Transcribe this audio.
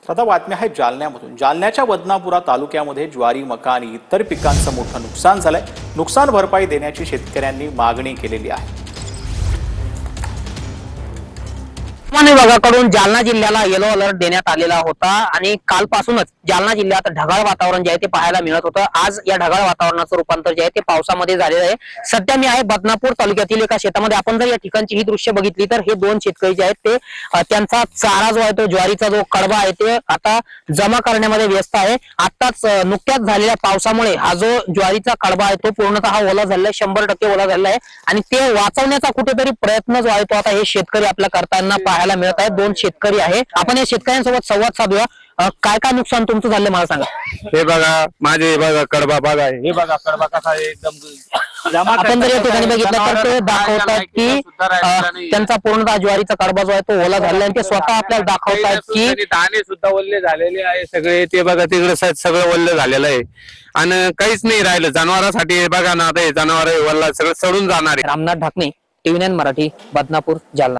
आता बातमी आहे जालन्यामधून। जालन्याच्या बदनापुरा तालुक्यामध्ये ज्वारी, मका आणि इतर पिकांचं मोठं नुकसान झालंय। नुकसान भरपाई देण्याची शेतकऱ्यांनी मागणी केलेली आहे। हवामान विभागाकडून जालना जिल्ह्याला येलो अलर्ट देण्यात आलेला होता आणि कालपासूनच जालना जिल्ह्यात ढगाळ वातावरण जे आहे ते पाहायला मिळत होतं। आज या ढगाळ वातावरणाचं रूपांतर जे आहे ते पावसामध्ये झालेलं आहे। सध्या मी आहे बदनापूर तालुक्यातील एका शेतामध्ये। आपण जर या ठिकाणची ही दृश्य बघितली तर हे दोन शेतकरी जे आहेत ते त्यांचा चारा जो आहे तो ज्वारीचा जो कडबा आहे ते आता जमा करण्यामध्ये व्यस्त आहे। आताच नुकत्याच झालेल्या पावसामुळे हा जो ज्वारीचा कडबा आहे तो पूर्णतः ओला झालेला आहे, 100% ओला झालेला आहे आणि ते वाचवण्याचा कुठेतरी प्रयत्न जो आहे तो आता हे शेतकरी आपल्या करताना पाहायला मिळत आहे। दोन शेतकरी आहे, आपण या शेतकऱ्यांसोबत संवाद साधूया। काय काय नुकसान तुमचं झालं मला सांगा। हे बघा माझे बघा कडबा बघा, हे बघा कडबा कसा आहे एकदम। आपण जर या ठिकाणी बघितलं तर ते दाखवतात की त्यांचा पूर्णतः ज्वारीचा कडबा जो आहे तो ओला झालेला आहे। ते स्वतः आपल्याला दाखवतात की दाणे सुद्धा ओले झालेले आहे सगळे। ते बघा तिकडे सगळं ओले झालेलं आहे आणि काहीच नाही राहिलं जनावरांसाठी। बघा ना आता हे जनावर वल्ला सगळं सडून जाणार आहे। रामनाथ ढाकणे, TV9 मराठी, बदनापूर, जालना।